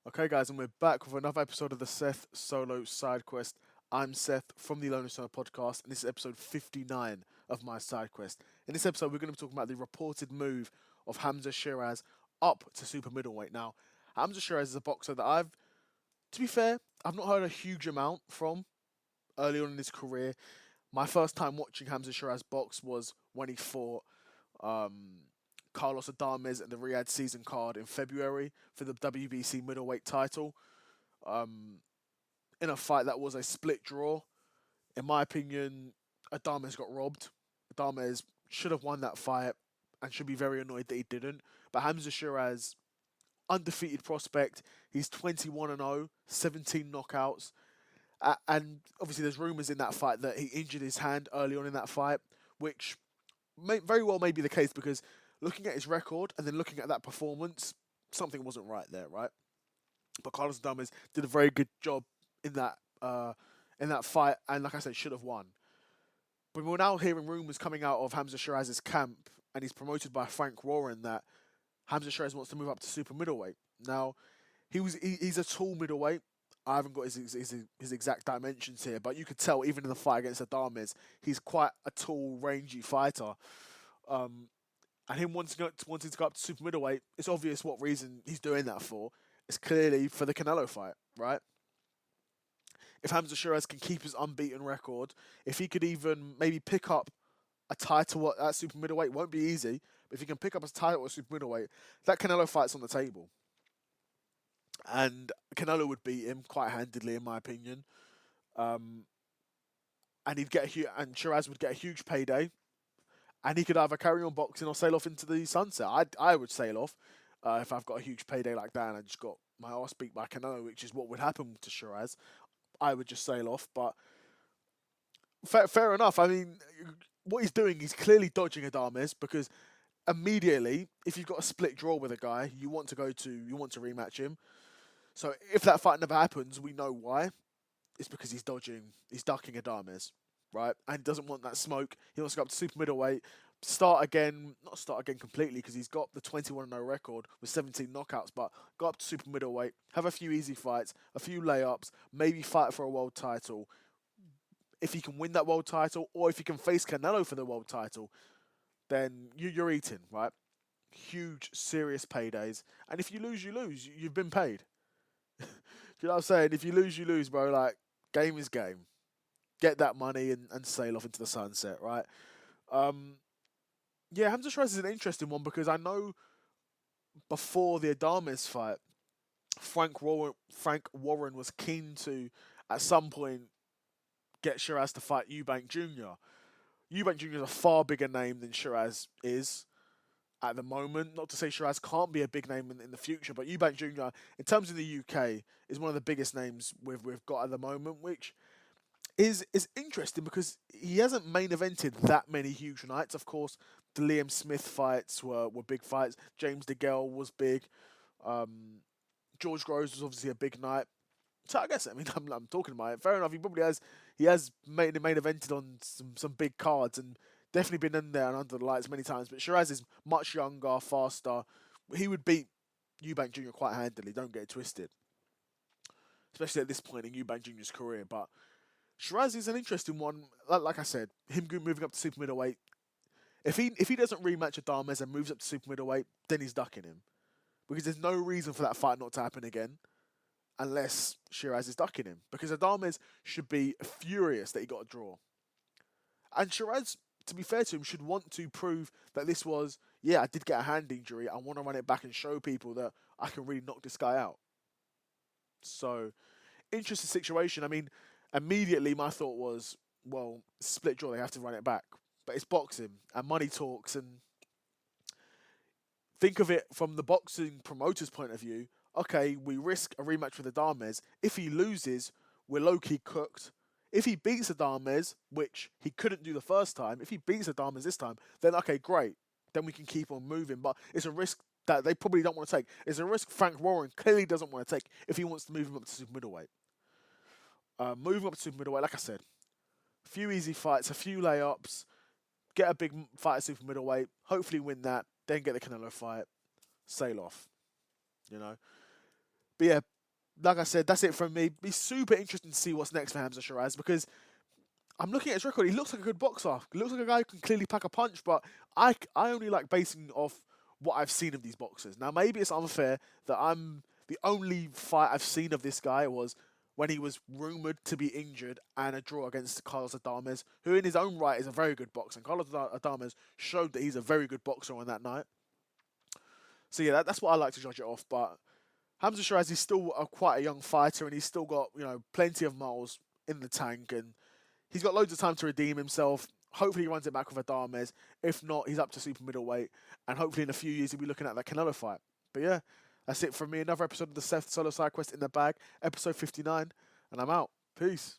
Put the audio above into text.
Okay, guys, and we're back with another episode of the Seth Solo Side Quest. I'm Seth from the Loner Solo Podcast, and this is episode 59 of my side quest. In this episode, we're going to be talking about the reported move of Hamzah Sheeraz up to super middleweight. Now, Hamzah Sheeraz is a boxer that to be fair, I've not heard a huge amount from early on in his career. My first time watching Hamzah Sheeraz box was when he fought um, Carlos Adames in the Riyadh season card in February for the WBC middleweight title. Um, in a fight that was a split draw. In my opinion, Adames got robbed. Adames should have won that fight and should be very annoyed that he didn't. But Hamzah Sheeraz, undefeated prospect, he's 21 and 0, 17 knockouts. And obviously, there's rumours in that fight that he injured his hand early on in that fight, which very well may be the case because looking at his record and then looking at that performance, something wasn't right there, right? But Carlos Adames did a very good job in that fight, and like I said, should have won. But we're now hearing rumours coming out of Hamzah Sheeraz's camp, and he's promoted by Frank Warren that Hamzah Sheeraz wants to move up to super middleweight. Now, he's a tall middleweight. I haven't got his exact dimensions here, but you could tell even in the fight against Adames, he's quite a tall, rangy fighter. Um, and him wanting to go up to super middleweight, it's obvious what reason he's doing that for. It's clearly for the Canelo fight, right? If Hamzah Sheeraz can keep his unbeaten record, if he could even maybe pick up a title at super middleweight, won't be easy, but if he can pick up a title at super middleweight, that Canelo fight's on the table. And Canelo would beat him quite handedly, in my opinion. Um, and and Shiraz would get a huge payday, and he could either carry on boxing or sail off into the sunset. I would sail off if I've got a huge payday like that and I just got my ass beat by Canelo, which is what would happen to Shiraz. I would just sail off, but fair enough. I mean, what he's doing, he's clearly dodging Adames because immediately, if you've got a split draw with a guy, you want to rematch him. So if that fight never happens, we know why. It's because he's ducking Adames, right? And he doesn't want that smoke. He wants to go up to super middleweight, not start again completely because he's got the 21-0 record with 17 knockouts, but go up to super middleweight, have a few easy fights, a few layups, maybe fight for a world title. If he can win that world title, or if he can face Canelo for the world title, then you're eating, right? Huge, serious paydays. And if you lose, you lose. You've been paid. You know what I'm saying? If you lose, bro. Like, game is game. Get that money and sail off into the sunset, right? Um, yeah, Hamzah Sheeraz is an interesting one because I know before the Adames fight, Frank Warren was keen to, at some point, get Shiraz to fight Eubank Jr. Eubank Jr. is a far bigger name than Shiraz is at the moment. Not to say Shiraz can't be a big name in the future, but Eubank Jr. in terms of the UK is one of the biggest names we've got at the moment, which is interesting because he hasn't main evented that many huge nights. Of course, the Liam Smith fights were big fights. James DeGale was big. Um, George Groves was obviously a big night. So I guess I'm talking about it. Fair enough. He has main evented on some big cards and definitely been in there and under the lights many times. But Shiraz is much younger, faster. He would beat Eubank Jr. quite handily. Don't get it twisted, especially at this point in Eubank Jr.'s career. But Shiraz is an interesting one. Like I said, him moving up to super middleweight. If he doesn't rematch Adames and moves up to super middleweight, then he's ducking him because there's no reason for that fight not to happen again unless Shiraz is ducking him. Because Adames should be furious that he got a draw. And Shiraz, to be fair to him, should want to prove that this was, yeah, I did get a hand injury. I want to run it back and show people that I can really knock this guy out. So, interesting situation. I mean, immediately my thought was, well, split draw, they have to run it back. But it's boxing and money talks. And think of it from the boxing promoter's point of view. Okay, we risk a rematch with Adames. If he loses, we're low-key cooked. If he beats Adames, which he couldn't do the first time, if he beats Adames this time, then okay, great. Then we can keep on moving. But it's a risk that they probably don't want to take. It's a risk Frank Warren clearly doesn't want to take if he wants to move him up to super middleweight. Moving up to super middleweight, like I said, a few easy fights, a few layups, get a big fight at super middleweight, hopefully win that, then get the Canelo fight, sail off. You know? But yeah, like I said, that's it from me. Be super interesting to see what's next for Hamzah Sheeraz because I'm looking at his record. He looks like a good boxer. He looks like a guy who can clearly pack a punch, but I only like basing off what I've seen of these boxers. Now, maybe it's unfair that the only fight I've seen of this guy was when he was rumoured to be injured and a draw against Carlos Adames, who in his own right is a very good boxer. And Carlos Adames showed that he's a very good boxer on that night. So yeah, that's what I like to judge it off. But Hamzah Sheeraz is still quite a young fighter, and he's still got plenty of miles in the tank, and he's got loads of time to redeem himself. Hopefully he runs it back with Adames. If not, he's up to super middleweight, and hopefully in a few years he'll be looking at that Canelo fight. But yeah, that's it from me. Another episode of the Seth Solo Side Quest in the bag, episode 59, and I'm out. Peace.